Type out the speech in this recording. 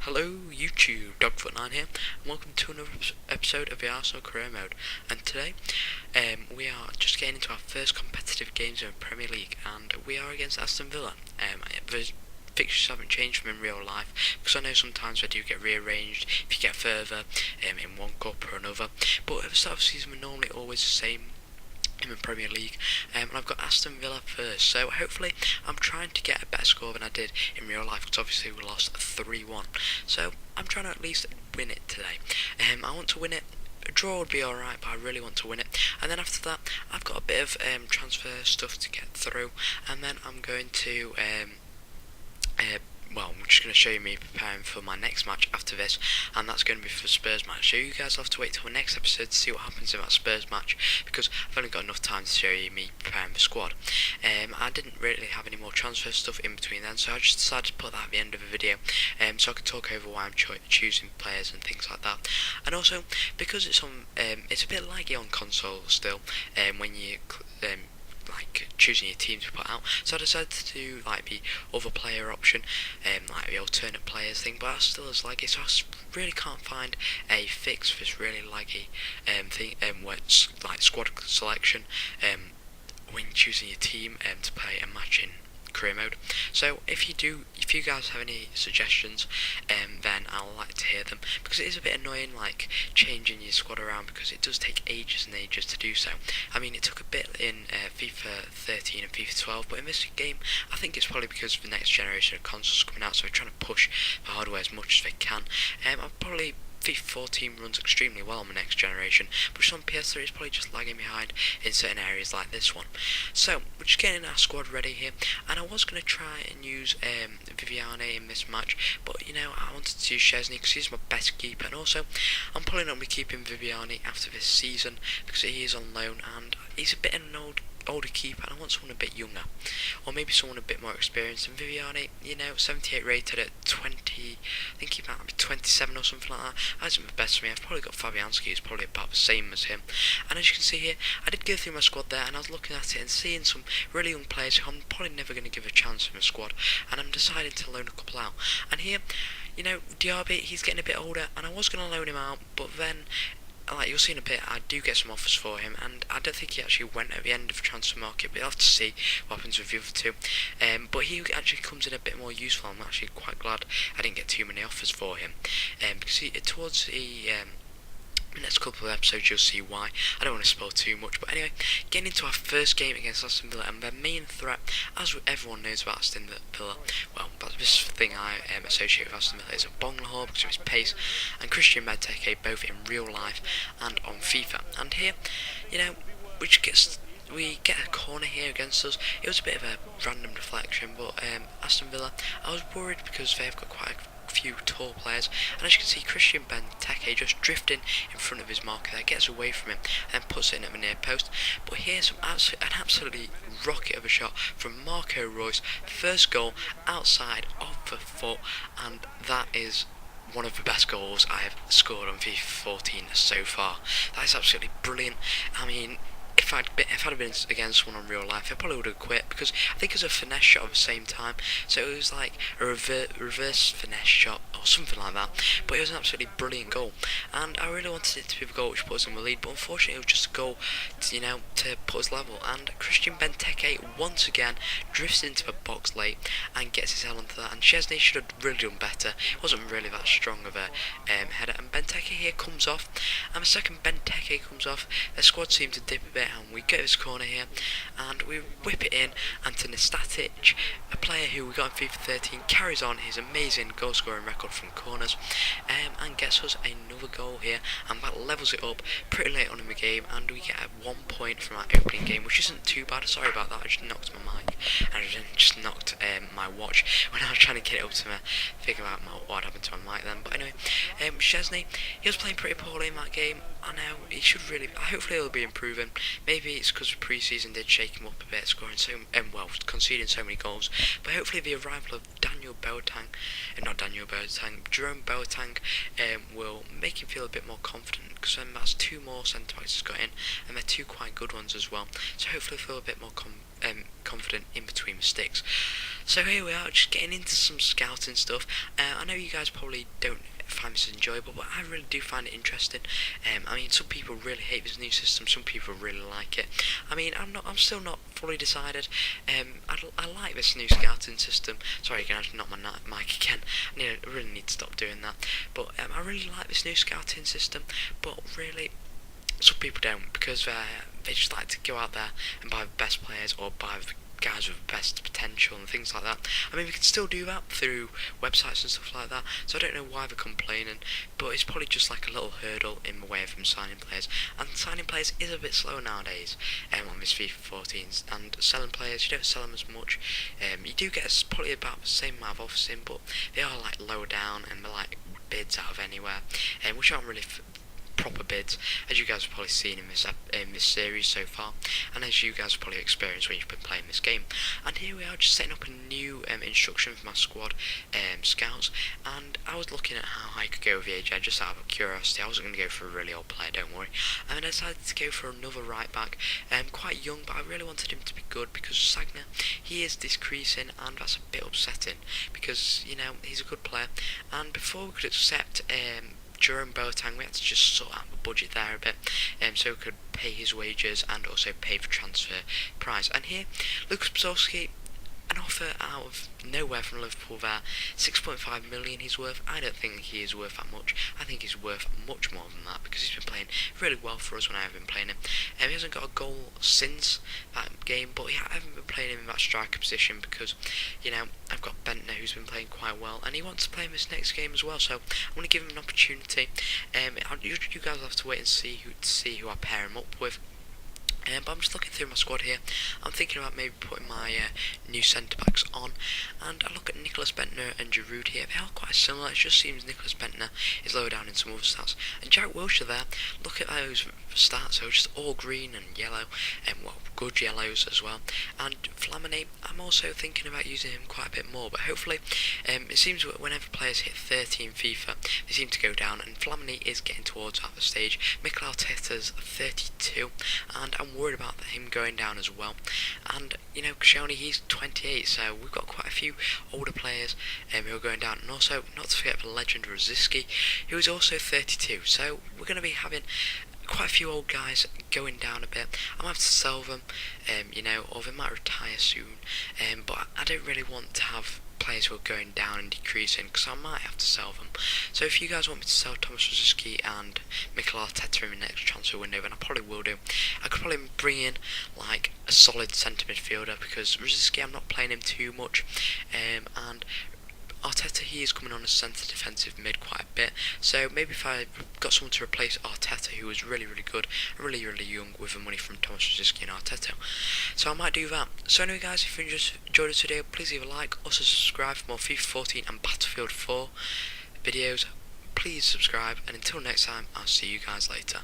Hello YouTube, Dogfoot9 here, and welcome to another episode of the Arsenal Career Mode. And today, we are just getting into our first competitive games in the Premier League, and we are against Aston Villa. The fixtures haven't changed from in real life, because I know sometimes they do get rearranged if you get further in one cup or another, but at the start of the season we're normally always the same in the Premier League, and I've got Aston Villa first, so hopefully I'm trying to get a better score than I did in real life, because obviously we lost 3-1, so I'm trying to at least win it today. I want to win it. A draw would be alright, but I really want to win it. And then after that, I've got a bit of transfer stuff to get through, and then I'm going to I'm just going to show you me preparing for my next match after this, and that's going to be for the Spurs match. So you guys have to wait till the next episode to see what happens in that Spurs match, because I've only got enough time to show you me preparing the squad. I didn't really have any more transfer stuff in between then, so I just decided to put that at the end of the video, so I can talk over why I'm choosing players and things like that. And also, because it's on, it's a bit laggy on console still, when you like choosing your team to put out, so I decided to do like the other player option, like the alternate players thing, but that still is laggy, so I really can't find a fix for this really laggy thing, where it's like squad selection when choosing your team to play a match in career mode. So if you guys have any suggestions, then I'll like to hear them, because it is a bit annoying like changing your squad around, because it does take ages and ages to do so. I mean, it took a bit in FIFA 13 and FIFA 12, but in this game I think it's probably because of the next generation of consoles coming out, so they're trying to push the hardware as much as they can. I'll probably FIFA 14 runs extremely well on the next generation, but just on PS3 it's probably just lagging behind in certain areas like this one. So we're just getting our squad ready here, and I was going to try and use Viviane in this match, but I wanted to use Szczesny because he's my best keeper, and also I'm probably not going to be keeping Viviane after this season because he is on loan and he's a bit of an older keeper, and I want someone a bit younger, or maybe someone a bit more experienced. And Viviane, 78 rated at 20, I think he might be 27 or something like that. That isn't the best for me. I've probably got Fabianski, who's probably about the same as him. And as you can see here, I did go through my squad there, and I was looking at it and seeing some really young players who I'm probably never going to give a chance in my squad, and I'm deciding to loan a couple out. And here, Diaby, he's getting a bit older, and I was going to loan him out, but then, like you'll see in a bit, I do get some offers for him, and I don't think he actually went at the end of the transfer market, but you'll have to see what happens with the other two. But he actually comes in a bit more useful. I'm actually quite glad I didn't get too many offers for him, because towards the next couple of episodes you'll see why. I don't want to spoil too much, but anyway, getting into our first game against Aston Villa, and their main threat, as everyone knows about Aston Villa, well, that's this thing I associate with Aston Villa, is a Bonglahor because of his pace, and Christian Benteke, both in real life and on FIFA. And here, we get a corner here against us. It was a bit of a random deflection, but Aston Villa, I was worried because they've got quite a few tall players, and as you can see, Christian Benteke just drifting in front of his marker there, gets away from him and then puts it in at the near post. But here's an absolutely rocket of a shot from Marco Reus, first goal outside of the foot, and that is one of the best goals I have scored on FIFA 14 so far. That is absolutely brilliant. I mean, if I'd been against someone in real life, I probably would have quit, because I think it was a finesse shot at the same time, so it was like a reverse finesse shot or something like that, but it was an absolutely brilliant goal, and I really wanted it to be the goal which put us in the lead, but unfortunately it was just a goal to put us level. And Christian Benteke once again drifts into the box late and gets his head onto that, and Szczesny should have really done better. It wasn't really that strong of a header, and Benteke here comes off, and the second Benteke comes off, the squad seemed to dip a bit, and we get this corner here and we whip it in, and to Nestatic, a player who we got in FIFA 13, carries on his amazing goal scoring record from corners, and gets us another goal here, and that levels it up pretty late on in the game, and we get a 1 point from our opening game, which isn't too bad. Sorry about that, I just knocked my mic, and I just knocked my watch when I was trying to get it up to figure out what happened to my mic then. But anyway, Szczesny, he was playing pretty poorly in that game. I know he should really, hopefully he'll be improving. maybe it's because pre-season did shake him up a bit, scoring conceding so many goals. But hopefully the arrival of Jerome Boateng will make him feel a bit more confident, because that's two more centre backs he's got in, and they're two quite good ones as well. So hopefully feel a bit more confident in between the sticks. So here we are, just getting into some scouting stuff. I know you guys probably don't find this enjoyable, but I really do find it interesting. I mean, some people really hate this new system, some people really like it. I mean, I'm still not fully decided. I like this new scouting system. Sorry, again, I just knocked my mic again. I really need to stop doing that. But I really like this new scouting system, but really, some people don't, because they just like to go out there and buy the best players or buy the guys with the best potential and things like that. I mean, we can still do that through websites and stuff like that, so I don't know why they're complaining, but it's probably just like a little hurdle in the way of them signing players, and signing players is a bit slow nowadays on this FIFA 14, and selling players, you don't sell them as much. You do get probably about the same amount of offers in, but they are like low down and they're like bids out of anywhere, which aren't really proper bids, as you guys have probably seen in this series so far, and as you guys have probably experienced when you've been playing this game. And here we are, just setting up a new instruction for my squad scouts, and I was looking at how I could go with the age just out of curiosity. I wasn't going to go for a really old player, don't worry, and then I decided to go for another right back, quite young, but I really wanted him to be good, because Sagna, he is decreasing, and that's a bit upsetting, because, you know, he's a good player, and before we could accept Jerome Boateng, we had to just sort out the budget there a bit, so we could pay his wages and also pay for transfer price. And here, Lucas Podolski, an offer out of nowhere from Liverpool there, 6.5 million he's worth. I don't think he is worth that much. I think he's worth much more than that, because he's been playing really well for us when I have been playing him. He hasn't got a goal since that game, but I haven't been playing him in that striker position because, you know, I've got Bentner who's been playing quite well, and he wants to play in this next game as well, so I'm going to give him an opportunity. You guys will have to wait and see who I pair him up with. But I'm just looking through my squad here. I'm thinking about maybe putting my new centre-backs on, and I look at Nicholas Bentner and Giroud here. They are quite similar. It just seems Nicholas Bentner is lower down in some other stats. And Jack Wilshere there, look at those stats, so just all green and yellow, and good yellows as well. And Flamini, I'm also thinking about using him quite a bit more, but hopefully, it seems that whenever players hit 30 in FIFA, they seem to go down, and Flamini is getting towards that stage. Mikel Arteta's 32, and I'm worried about him going down as well. And, you know, Koscielny, he's 28, so we've got quite a few older players who are going down. And also, not to forget the legend Rosicky, who is also 32, so we're going to be having quite a few old guys going down a bit. I might have to sell them, you know, or they might retire soon, but I don't really want to have players who are going down and decreasing, because I might have to sell them. So if you guys want me to sell Thomas Rosicky and Mikel Arteta in the next transfer window, then I probably will do. I could probably bring in like a solid centre midfielder, because Rosicky, I'm not playing him too much, and Arteta, he is coming on as centre defensive mid quite a bit, so maybe if I got someone to replace Arteta, who was really good, really young, with the money from Thomas Rosicky and Arteta, so I might do that. So anyway guys, if you enjoyed this video, please leave a like, also subscribe for more FIFA 14 and Battlefield 4 videos. Please subscribe, and until next time, I'll see you guys later.